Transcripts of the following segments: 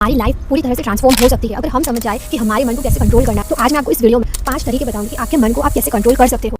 हमारी लाइफ पूरी तरह से ट्रांसफॉर्म हो सकती है अगर हम समझ जाए कि हमारे मन को कैसे कंट्रोल करना है। तो आज मैं आपको इस वीडियो में 5 तरीके बताऊंगी कि आपके मन को आप कैसे कंट्रोल कर सकते हो।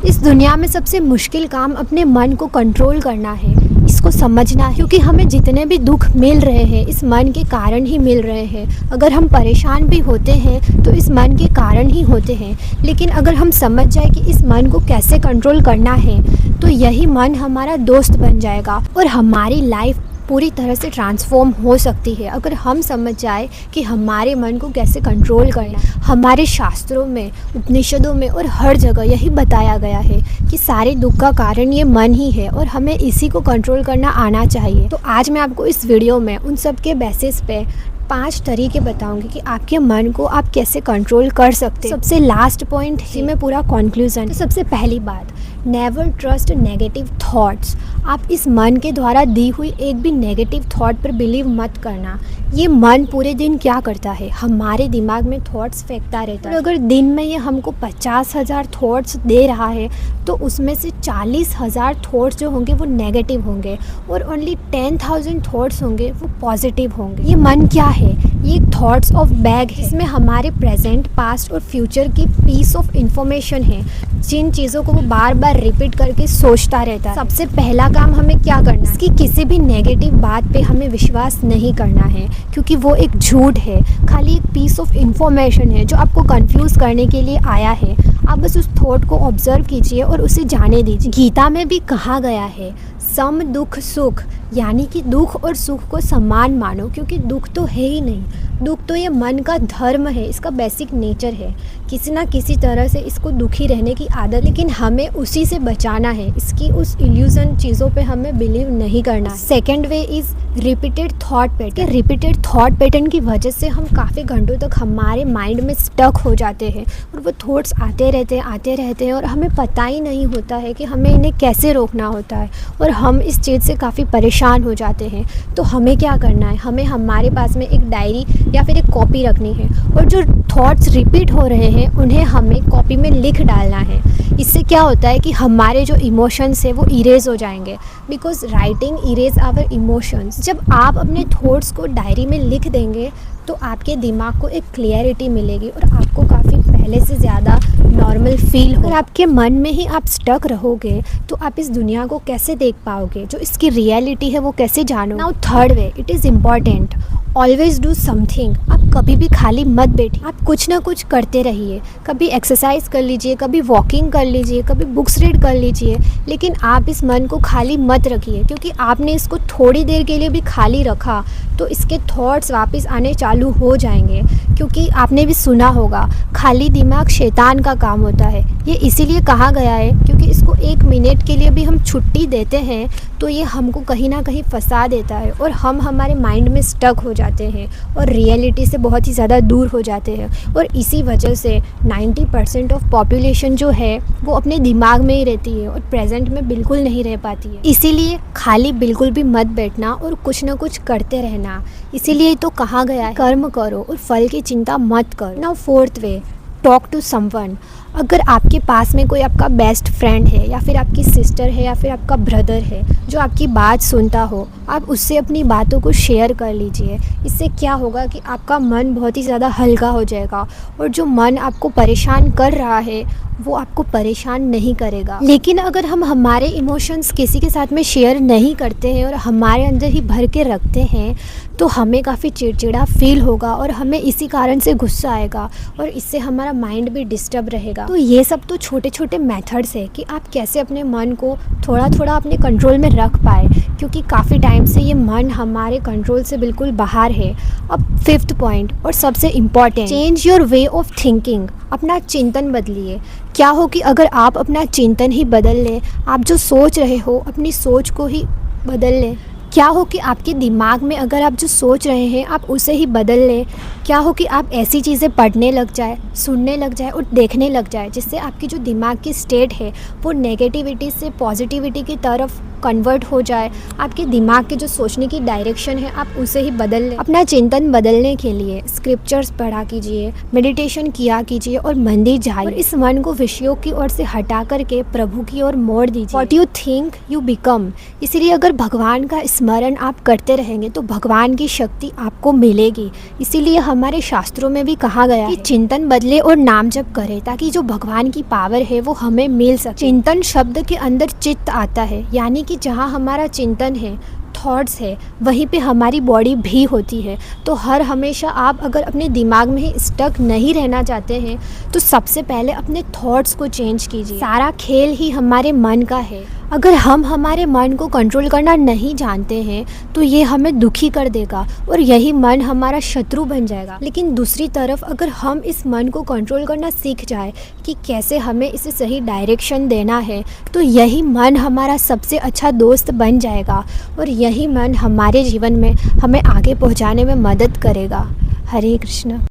इस दुनिया में सबसे मुश्किल काम अपने मन को कंट्रोल करना है, इसको समझना है, क्योंकि हमें जितने भी दुख मिल रहे हैं इस मन के कारण ही मिल रहे हैं। अगर हम परेशान भी होते हैं तो इस मन के कारण ही होते हैं। लेकिन अगर हम समझ जाए कि इस मन को कैसे कंट्रोल करना है तो यही मन हमारा दोस्त बन जाएगा और हमारी लाइफ पूरी तरह से ट्रांसफॉर्म हो सकती है अगर हम समझ जाए कि हमारे मन को कैसे कंट्रोल करना है। हमारे शास्त्रों में, उपनिषदों में और हर जगह यही बताया गया है कि सारे दुख का कारण ये मन ही है और हमें इसी को कंट्रोल करना आना चाहिए। तो आज मैं आपको इस वीडियो में उन सब के बेसिस पे 5 तरीके बताऊंगी कि आपके मन को आप कैसे कंट्रोल कर सकते हैं। सबसे लास्ट पॉइंट ही में पूरा कंक्लूजन। तो सबसे पहली बात, नेवर ट्रस्ट नेगेटिव थॉट्स। आप इस मन के द्वारा दी हुई एक भी नेगेटिव थॉट पर बिलीव मत करना। ये मन पूरे दिन क्या करता है, हमारे दिमाग में थॉट्स फेंकता रहता है। और अगर दिन में ये हमको 50,000 थॉट्स दे रहा है तो उसमें से 40,000 थॉट्स जो होंगे वो नेगेटिव होंगे और ओनली 10,000 थॉट्स होंगे वो पॉजिटिव होंगे। ये मन क्या है? ये एक थॉट्स ऑफ बैग है। इसमें हमारे प्रेजेंट, पास्ट और फ्यूचर की पीस ऑफ इंफॉर्मेशन है, जिन चीज़ों को वो बार बार रिपीट करके सोचता रहता है। सबसे पहला काम हमें क्या करना है, इसकी किसी भी नेगेटिव बात पे हमें विश्वास नहीं करना है, क्योंकि वो एक झूठ है, खाली एक पीस ऑफ इंफॉर्मेशन है जो आपको कंफ्यूज करने के लिए आया है। आप बस उस थॉट को ऑब्जर्व कीजिए और उसे जाने दीजिए। गीता में भी कहा गया है सम दुख सुख, यानी कि दुख और सुख को समान मानो, क्योंकि दुख तो है ही नहीं। दुख तो ये मन का धर्म है, इसका बेसिक नेचर है। किसी ना किसी तरह से इसको दुखी रहने की आदत, लेकिन हमें उसी से बचाना है। इसकी उस इल्यूजन चीज़ों पे हमें बिलीव नहीं करना है। Second way is repeated thought pattern. Repeated thought pattern की वजह से हम काफ़ी घंटों तक हमारे माइंड में स्टक हो जाते हैं और वो थॉट्स आते रहते हैं और हमें पता ही नहीं होता है कि हमें इन्हें कैसे रोकना होता है और हम इस चीज़ से काफ़ी परेशान हो जाते हैं। तो हमें क्या करना है, हमें हमारे पास में एक डायरी या फिर एक कॉपी रखनी है और जो थॉट्स रिपीट हो रहे हैं उन्हें हमें कॉपी में लिख डालना है। इससे क्या होता है कि हमारे जो इमोशंस है वो इरेज हो जाएंगे, because writing erase our emotions. जब आप अपने थॉट्स को डायरी में लिख देंगे तो आपके दिमाग को एक क्लियरिटी मिलेगी और आपको काफ़ी पहले से ज़्यादा नॉर्मल फील हो। अगर आपके मन में ही आप स्टक रहोगे तो आप इस दुनिया को कैसे देख पाओगे, जो इसकी रियलिटी है वो कैसे जानो। Now third way, it is important, always do something. आप कभी भी खाली मत बैठिए, आप कुछ ना कुछ करते रहिए। कभी एक्सरसाइज कर लीजिए, कभी वॉकिंग कर लीजिए, कभी बुक्स रीड कर लीजिए, लेकिन आप इस मन को खाली मत रखिए, क्योंकि आपने इसको थोड़ी देर के लिए भी खाली रखा तो इसके थॉट्स वापस आने चालू हो जाएंगे। क्योंकि आपने भी सुना होगा खाली दिमाग शैतान का काम होता है। ये इसीलिए कहा गया है क्योंकि इसको 1 मिनट के लिए भी हम छुट्टी देते हैं तो ये हमको कहीं ना कहीं फंसा देता है और हम हमारे माइंड में स्टक हो जाते हैं और रियलिटी से बहुत ही ज़्यादा दूर हो जाते हैं। और इसी वजह से 90% ऑफ पॉपुलेशन जो है वो अपने दिमाग में ही रहती है और प्रेजेंट में बिल्कुल नहीं रह पाती है। इसीलिए खाली बिल्कुल भी मत बैठना और कुछ ना कुछ करते रहना। इसीलिए तो कहा गया है कर्म करो और फल की चिंता मत करो। Now fourth way, talk to someone. अगर आपके पास में कोई आपका बेस्ट फ्रेंड है या फिर आपकी सिस्टर है या फिर आपका ब्रदर है जो आपकी बात सुनता हो, आप उससे अपनी बातों को शेयर कर लीजिए। इससे क्या होगा कि आपका मन बहुत ही ज़्यादा हल्का हो जाएगा और जो मन आपको परेशान कर रहा है वो आपको परेशान नहीं करेगा। लेकिन अगर हम हमारे इमोशंस किसी के साथ में शेयर नहीं करते हैं और हमारे अंदर ही भर के रखते हैं तो हमें काफ़ी चिड़चिड़ा फील होगा और हमें इसी कारण से गुस्सा आएगा और इससे हमारा माइंड भी डिस्टर्ब रहेगा। तो ये सब तो छोटे छोटे मेथड्स है कि आप कैसे अपने मन को थोड़ा थोड़ा अपने कंट्रोल में रख पाए, क्योंकि काफ़ी टाइम से ये मन हमारे कंट्रोल से बिल्कुल बाहर है। अब 5th पॉइंट और सबसे important, change your way of thinking. अपना चिंतन बदलिए। क्या हो कि अगर आप अपना चिंतन ही बदल लें, आप जो सोच रहे हो अपनी सोच को ही बदल लें, क्या हो कि आपके दिमाग में अगर आप जो सोच रहे हैं आप उसे ही बदल लें, क्या हो कि आप ऐसी चीज़ें पढ़ने लग जाए, सुनने लग जाए और देखने लग जाए जिससे आपकी जो दिमाग की स्टेट है वो नेगेटिविटी से पॉजिटिविटी की तरफ कन्वर्ट हो जाए, आपके दिमाग के जो सोचने की डायरेक्शन है आप उसे ही बदल लें। अपना चिंतन बदलने के लिए स्क्रिप्चर्स पढ़ा कीजिए, मेडिटेशन किया कीजिए और मंदिर जाइए और इस मन को विषयों की ओर से हटा करके प्रभु की ओर मोड़ दीजिए। What you think you become. इसीलिए अगर भगवान का स्मरण आप करते रहेंगे तो भगवान की शक्ति आपको मिलेगी। इसीलिए हमारे शास्त्रों में भी कहा गया कि चिंतन बदले और नाम जप करें, ताकि जो भगवान की पावर है वो हमें मिल सके। चिंतन शब्द के अंदर चित्त आता है, यानी कि जहाँ हमारा चिंतन है, थॉट्स है, वहीं पे हमारी बॉडी भी होती है। तो हर हमेशा आप अगर अपने दिमाग में ही स्टक नहीं रहना चाहते हैं तो सबसे पहले अपने थॉट्स को चेंज कीजिए। सारा खेल ही हमारे मन का है। अगर हम हमारे मन को कंट्रोल करना नहीं जानते हैं तो ये हमें दुखी कर देगा और यही मन हमारा शत्रु बन जाएगा। लेकिन दूसरी तरफ अगर हम इस मन को कंट्रोल करना सीख जाए कि कैसे हमें इसे सही डायरेक्शन देना है, तो यही मन हमारा सबसे अच्छा दोस्त बन जाएगा और यही मन हमारे जीवन में हमें आगे पहुंचाने में मदद करेगा। हरे कृष्ण।